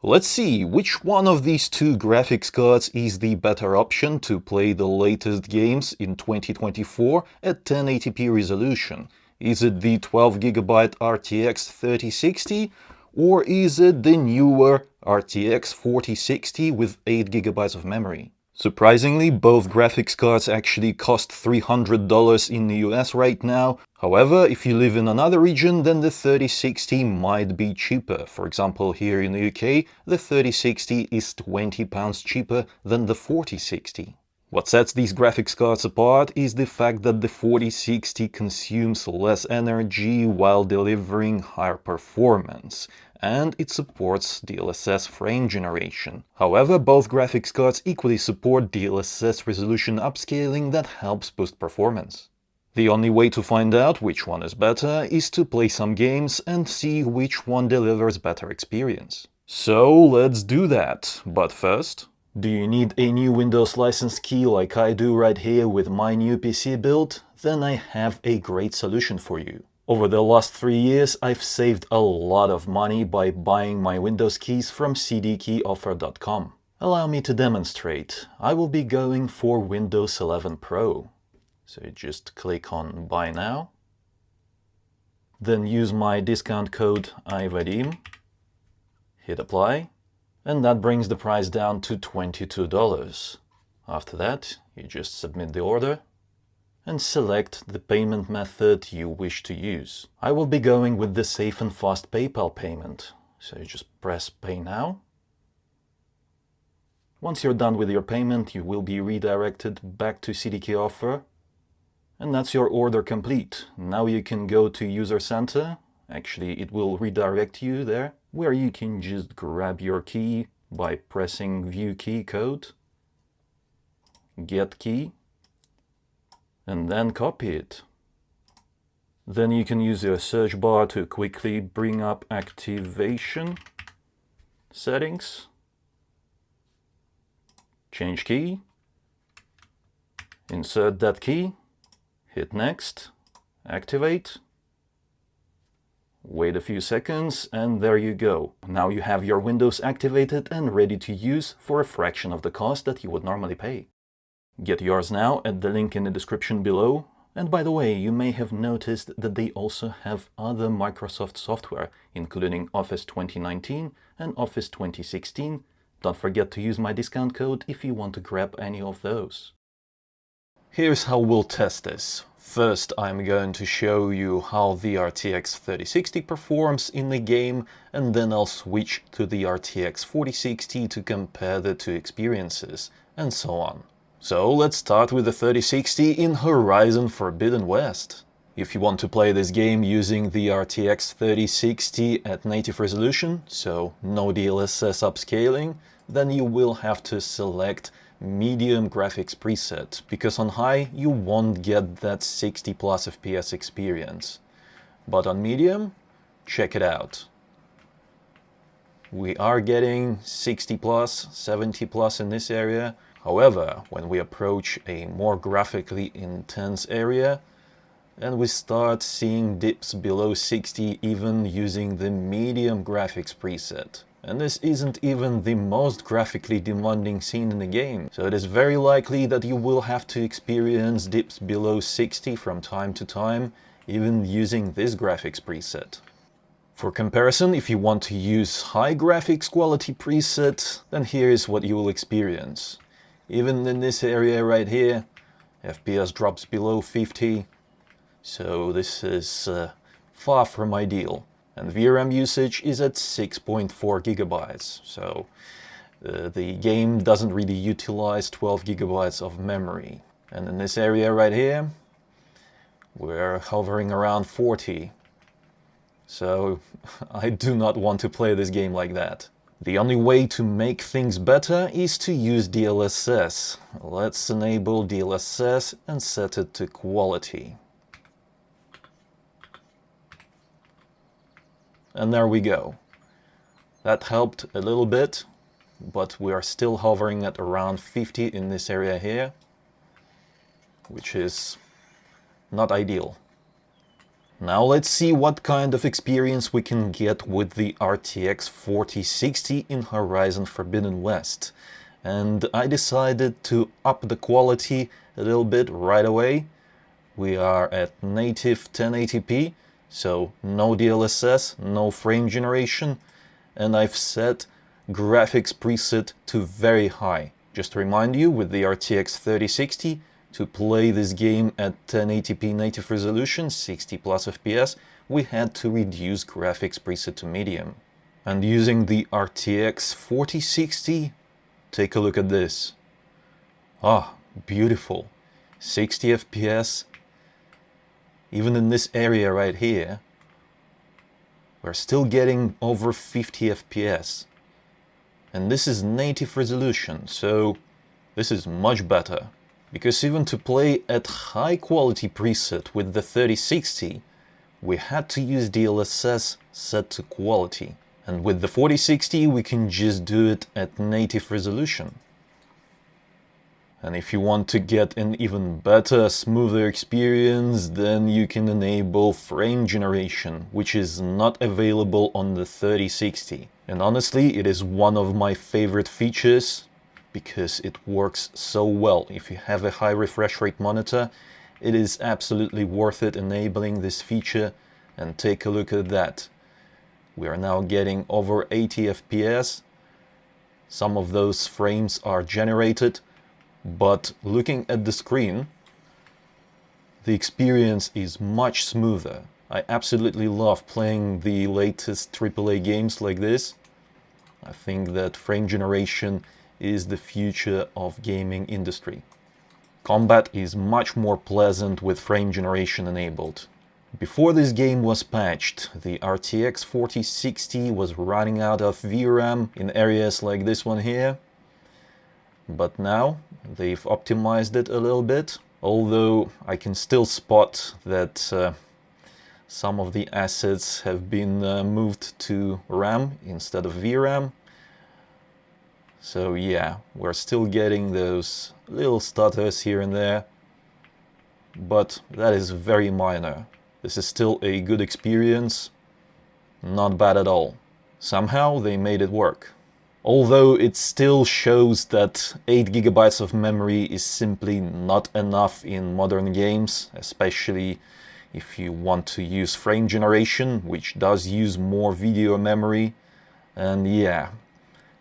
Let's see which one of these two graphics cards is the better option to play the latest games in 2024 at 1080p resolution. Is it the 12GB RTX 3060 or is it the newer RTX 4060 with 8GB of memory? Surprisingly, both graphics cards actually cost $300 in the US right now. However, if you live in another region, then the 3060 might be cheaper. For example, here in the UK, the 3060 is £20 cheaper than the 4060. What sets these graphics cards apart is the fact that the 4060 consumes less energy while delivering higher performance, and it supports DLSS frame generation. However, both graphics cards equally support DLSS resolution upscaling that helps boost performance. The only way to find out which one is better is to play some games and see which one delivers better experience. So let's do that, but first, do you need a new Windows license key like I do right here with my new PC build? Then I have a great solution for you. Over the last 3 years, I've saved a lot of money by buying my Windows keys from cdkeyoffer.com. Allow me to demonstrate. I will be going for Windows 11 Pro. So just click on Buy Now. Then use my discount code IVADIM. Hit Apply. And that brings the price down to $22. After that, you just submit the order and select the payment method you wish to use. I will be going with the safe and fast PayPal payment. So you just press Pay Now. Once you're done with your payment, you will be redirected back to CDK Offer. And that's your order complete. Now you can go to User Center. Actually, it will redirect you there, where you can just grab your key by pressing View Key Code, Get Key, and then copy it. Then you can use your search bar to quickly bring up activation settings, change key, insert that key, hit Next, activate. Wait a few seconds and there you go. Now you have your Windows activated and ready to use for a fraction of the cost that you would normally pay. Get yours now at the link in the description below. And by the way, you may have noticed that they also have other Microsoft software, including Office 2019 and Office 2016. Don't forget to use my discount code if you want to grab any of those. Here's how we'll test this. First, I'm going to show you how the RTX 3060 performs in the game, and then I'll switch to the RTX 4060 to compare the two experiences, and so on. So let's start with the 3060 in Horizon Forbidden West. If you want to play this game using the RTX 3060 at native resolution, so no DLSS upscaling, then you will have to select medium graphics preset, because on high you won't get that 60 plus FPS experience. But on medium, check it out. We are getting 60 plus, 70 plus in this area. However, when we approach a more graphically intense area, and we start seeing dips below 60 even using the medium graphics preset. And this isn't even the most graphically demanding scene in the game, so it is very likely that you will have to experience dips below 60 from time to time, even using this graphics preset. For comparison, if you want to use high graphics quality preset, then here is what you will experience. Even in this area right here, FPS drops below 50, so this is far from ideal. And VRAM usage is at 6.4 gigabytes, so the game doesn't really utilize 12 gigabytes of memory. And in this area right here, we're hovering around 40. So I do not want to play this game like that. The only way to make things better is to use DLSS. Let's enable DLSS and set it to quality. And there we go. That helped a little bit, but we are still hovering at around 50 in this area here, which is not ideal. Now let's see what kind of experience we can get with the RTX 4060 in Horizon Forbidden West. And I decided to up the quality a little bit right away. We are at native 1080p, so no DLSS, no frame generation, and I've set graphics preset to very high. Just to remind you, with the RTX 3060, to play this game at 1080p native resolution, 60 plus FPS, we had to reduce graphics preset to medium. And using the RTX 4060, take a look at this. Ah, beautiful. 60 FPS. Even in this area right here, we're still getting over 50 FPS. And this is native resolution, so this is much better. Because even to play at high quality preset with the 3060, we had to use DLSS set to quality. And with the 4060 we can just do it at native resolution. And if you want to get an even better, smoother experience, then you can enable frame generation, which is not available on the 3060. And honestly, it is one of my favorite features, because it works so well. If you have a high refresh rate monitor, it is absolutely worth it enabling this feature. And take a look at that. We are now getting over 80 FPS. Some of those frames are generated, but looking at the screen, the experience is much smoother. I absolutely love playing the latest AAA games like this. I think that frame generation is the future of gaming industry. Combat is much more pleasant with frame generation enabled. Before this game was patched, the RTX 4060 was running out of VRAM in areas like this one here. But now they've optimized it a little bit, although I can still spot that some of the assets have been moved to RAM instead of VRAM. So yeah, we're still getting those little stutters here and there, but that is very minor. This is still a good experience, not bad at all. Somehow they made it work. Although it still shows that 8 GB of memory is simply not enough in modern games, especially if you want to use frame generation, which does use more video memory. And yeah,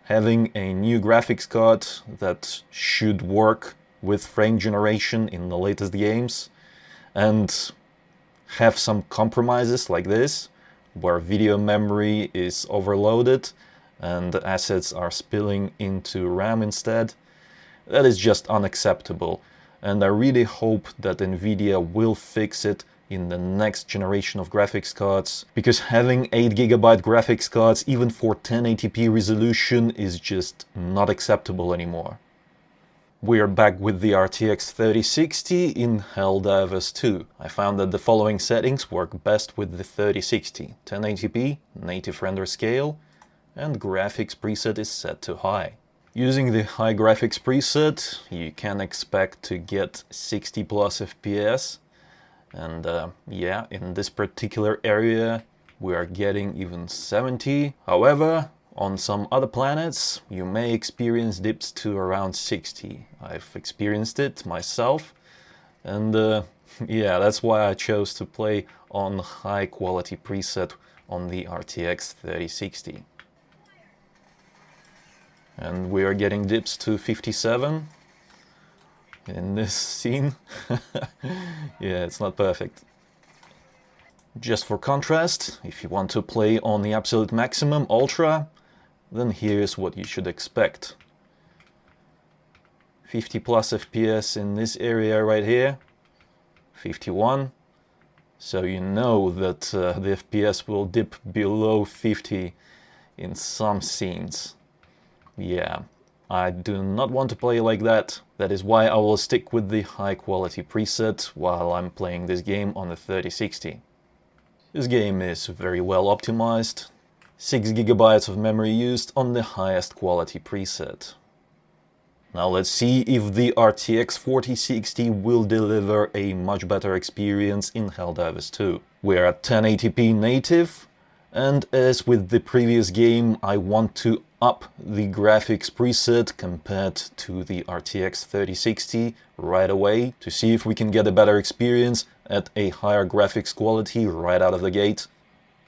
having a new graphics card that should work with frame generation in the latest games, and have some compromises like this, where video memory is overloaded and assets are spilling into RAM instead, that is just unacceptable. And I really hope that Nvidia will fix it in the next generation of graphics cards, because having 8 GB graphics cards even for 1080p resolution is just not acceptable anymore. We are back with the RTX 3060 in HELLDIVERS 2. I found that the following settings work best with the 3060. 1080p, native render scale, and graphics preset is set to high. Using the high graphics preset, you can expect to get 60 plus FPS. And yeah, in this particular area we are getting even 70. However, on some other planets you may experience dips to around 60. I've experienced it myself, and yeah, that's why I chose to play on high quality preset on the RTX 3060. And we are getting dips to 57 in this scene. Yeah, it's not perfect. Just for contrast, if you want to play on the absolute maximum ultra, then here's what you should expect. 50 plus FPS in this area right here, 51. So you know that the FPS will dip below 50 in some scenes. Yeah, I do not want to play like that. That is why I will stick with the high quality preset while I'm playing this game on the 3060. This game is very well optimized. 6 GB of memory used on the highest quality preset. Now let's see if the RTX 4060 will deliver a much better experience in HELLDIVERS 2. We're at 1080p native, and as with the previous game, I want to up the graphics preset compared to the RTX 3060 right away to see if we can get a better experience at a higher graphics quality right out of the gate.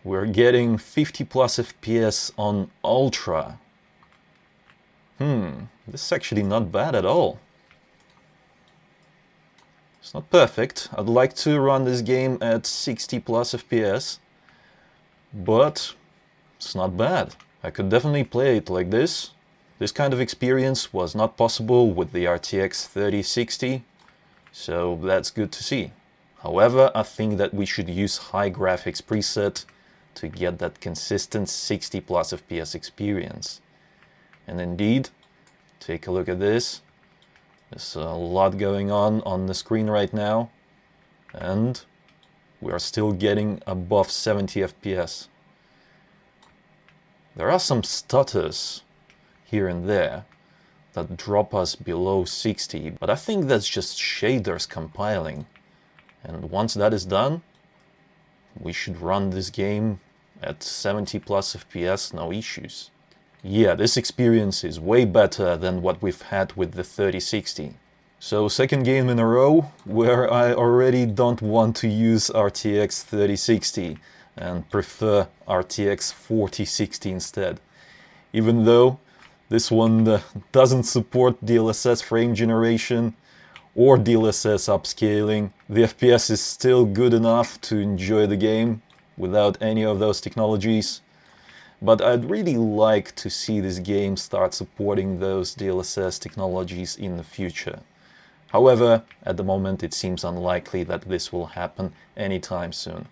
We're getting 50 plus FPS on Ultra. This is actually not bad at all. It's not perfect. I'd like to run this game at 60 plus FPS, but it's not bad. I could definitely play it like this. This kind of experience was not possible with the RTX 3060, so that's good to see. However, I think that we should use high graphics preset to get that consistent 60 plus FPS experience. And indeed, take a look at this. There's a lot going on the screen right now, and we are still getting above 70 FPS. There are some stutters here and there that drop us below 60, but I think that's just shaders compiling. And once that is done, we should run this game at 70 plus FPS, no issues. Yeah, this experience is way better than what we've had with the 3060. So second game in a row where I already don't want to use RTX 3060 and prefer RTX 4060 instead. Even though this one doesn't support DLSS frame generation or DLSS upscaling, the FPS is still good enough to enjoy the game without any of those technologies. But I'd really like to see this game start supporting those DLSS technologies in the future. However, at the moment it seems unlikely that this will happen anytime soon.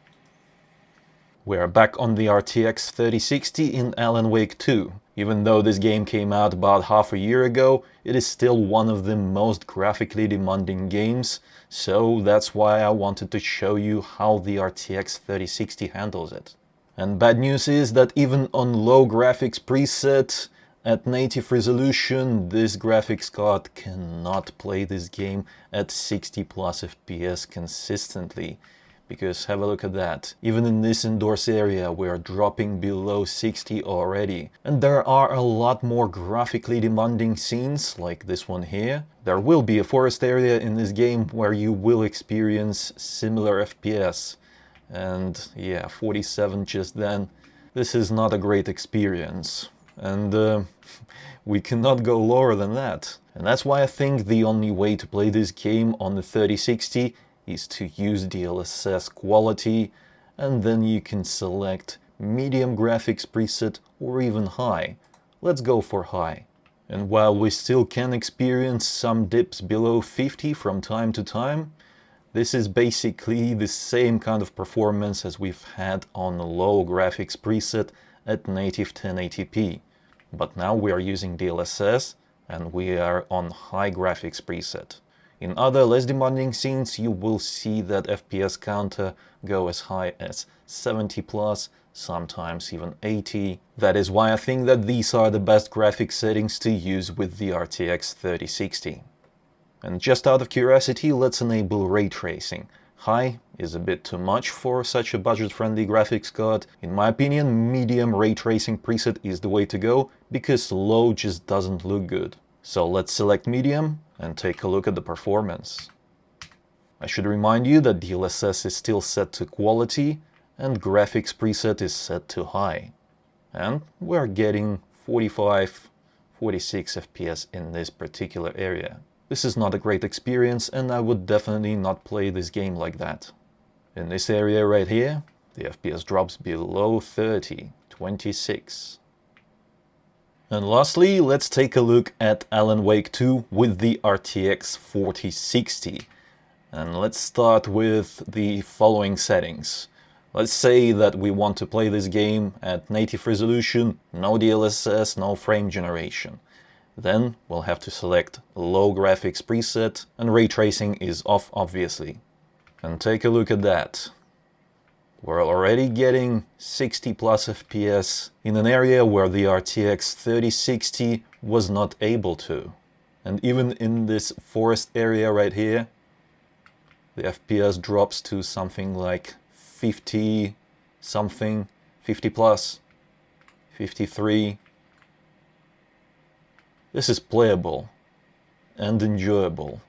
We're back on the RTX 3060 in Alan Wake 2. Even though this game came out about half a year ago, it is still one of the most graphically demanding games, so that's why I wanted to show you how the RTX 3060 handles it. And bad news is that even on low graphics preset, at native resolution, this graphics card cannot play this game at 60 plus FPS consistently. Because have a look at that. Even in this indoors area, we are dropping below 60 already. And there are a lot more graphically demanding scenes, like this one here. There will be a forest area in this game where you will experience similar FPS. And yeah, 47 just then. This is not a great experience. And we cannot go lower than that. And that's why I think the only way to play this game on the 3060 is to use DLSS Quality, and then you can select medium graphics preset or even high. Let's go for high. And while we still can experience some dips below 50 from time to time, this is basically the same kind of performance as we've had on the low graphics preset at native 1080p. But now we are using DLSS and we are on high graphics preset. In other less demanding scenes, you will see that FPS counter go as high as 70 plus, sometimes even 80. That is why I think that these are the best graphics settings to use with the RTX 3060. And just out of curiosity, let's enable ray tracing. High is a bit too much for such a budget-friendly graphics card. In my opinion, medium ray tracing preset is the way to go, because low just doesn't look good. So let's select medium and take a look at the performance. I should remind you that DLSS is still set to quality and graphics preset is set to high. And we're getting 45, 46 FPS in this particular area. This is not a great experience and I would definitely not play this game like that. In this area right here, the FPS drops below 30, 26. And lastly, let's take a look at Alan Wake 2 with the RTX 4060. And let's start with the following settings. Let's say that we want to play this game at native resolution, no DLSS, no frame generation. Then we'll have to select low graphics preset and ray tracing is off obviously. And take a look at that. We're already getting 60 plus FPS in an area where the RTX 3060 was not able to. And even in this forest area right here, the FPS drops to something like 50 something, 50 plus, 53. This is playable and enjoyable.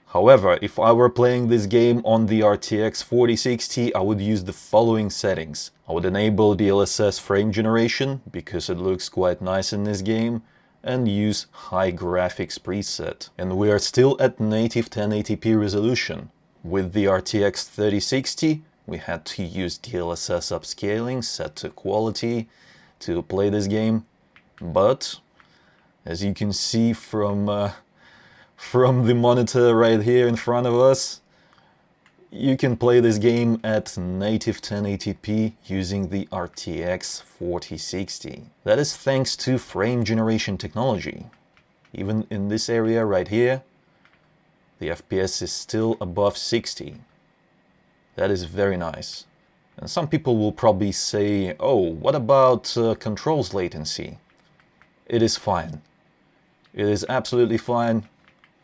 However, if I were playing this game on the RTX 4060, I would use the following settings. I would enable DLSS frame generation, because it looks quite nice in this game, and use high graphics preset. And we are still at native 1080p resolution. With the RTX 3060, we had to use DLSS upscaling set to quality to play this game. But, as you can see from the monitor right here in front of us, you can play this game at native 1080p using the RTX 4060. That is thanks to frame generation technology. Even in this area right here, the FPS is still above 60. That is very nice. And some people will probably say, oh, what about controls latency? It is fine. It is absolutely fine.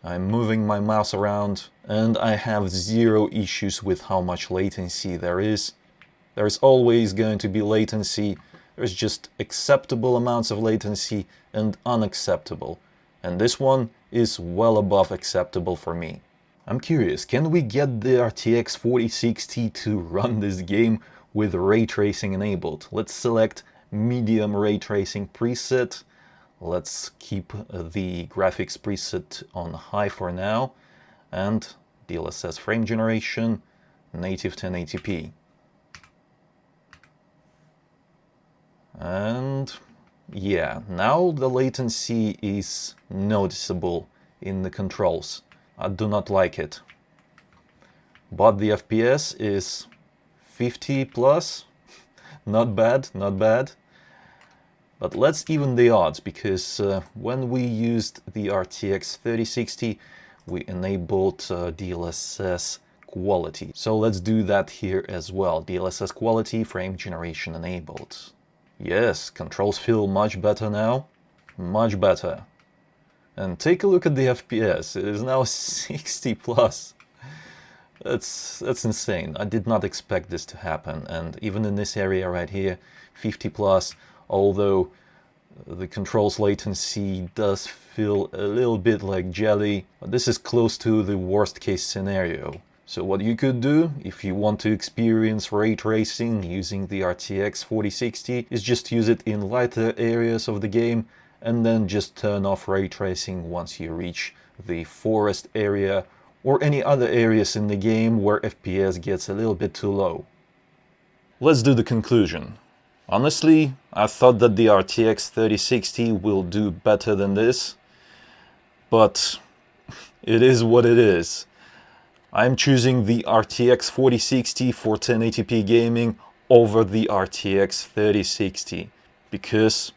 I'm moving my mouse around and I have zero issues with how much latency there is. There's always going to be latency. There's just acceptable amounts of latency and unacceptable. And this one is well above acceptable for me. I'm curious, can we get the RTX 4060 to run this game with ray tracing enabled? Let's select medium ray tracing preset. Let's keep the graphics preset on high for now, and DLSS frame generation, native 1080p. And yeah, now the latency is noticeable in the controls. I do not like it. But the FPS is 50 plus. Not bad, not bad. But let's even the odds, because when we used the RTX 3060, we enabled DLSS Quality. So let's do that here as well. DLSS Quality, frame generation enabled. Yes, controls feel much better now. Much better. And take a look at the FPS. It is now 60 plus. That's insane. I did not expect this to happen. And even in this area right here, 50 plus. Although the controls latency does feel a little bit like jelly, this is close to the worst case scenario. So what you could do, if you want to experience ray tracing using the RTX 4060, is just use it in lighter areas of the game and then just turn off ray tracing once you reach the forest area or any other areas in the game where FPS gets a little bit too low. Let's do the conclusion. Honestly, I thought that the RTX 3060 will do better than this, but it is what it is. I'm choosing the RTX 4060 for 1080p gaming over the RTX 3060 because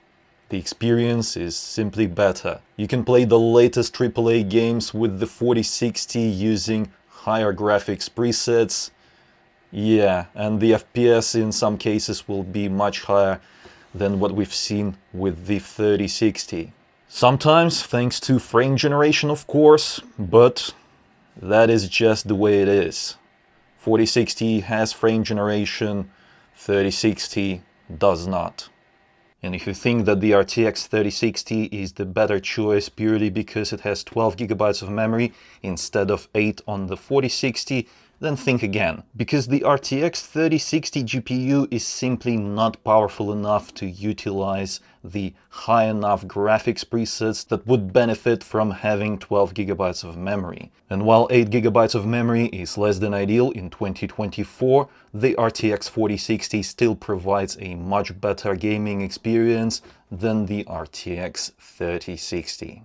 the experience is simply better. You can play the latest AAA games with the 4060 using higher graphics presets. Yeah, and the FPS in some cases will be much higher than what we've seen with the 3060. Sometimes thanks to frame generation, of course, but that is just the way it is. 4060 has frame generation, 3060 does not. And if you think that the RTX 3060 is the better choice purely because it has 12 GB of memory instead of 8 on the 4060, then think again. Because the RTX 3060 GPU is simply not powerful enough to utilize the high enough graphics presets that would benefit from having 12 GB of memory. And while 8 GB of memory is less than ideal in 2024, the RTX 4060 still provides a much better gaming experience than the RTX 3060.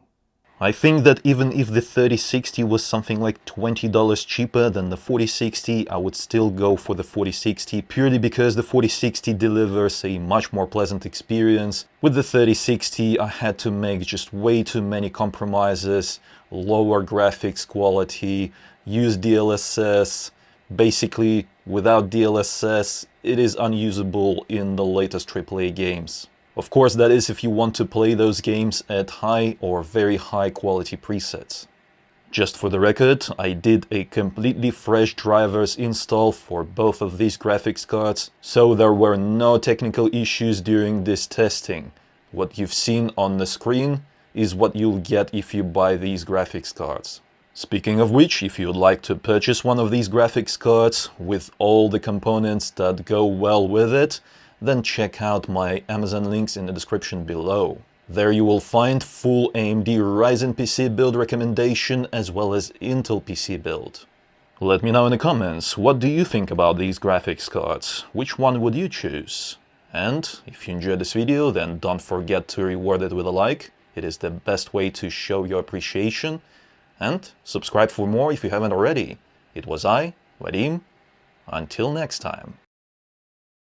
I think that even if the 3060 was something like $20 cheaper than the 4060, I would still go for the 4060 purely because the 4060 delivers a much more pleasant experience. With the 3060, I had to make just way too many compromises, lower graphics quality, use DLSS. Basically, without DLSS, it is unusable in the latest AAA games. Of course, that is if you want to play those games at high or very high quality presets. Just for the record, I did a completely fresh drivers install for both of these graphics cards, so there were no technical issues during this testing. What you've seen on the screen is what you'll get if you buy these graphics cards. Speaking of which, if you'd like to purchase one of these graphics cards with all the components that go well with it, then check out my Amazon links in the description below. There you will find full AMD Ryzen PC build recommendation as well as Intel PC build. Let me know in the comments, what do you think about these graphics cards? Which one would you choose? And if you enjoyed this video, then don't forget to reward it with a like. It is the best way to show your appreciation. And subscribe for more if you haven't already. It was I, Vadim. Until next time.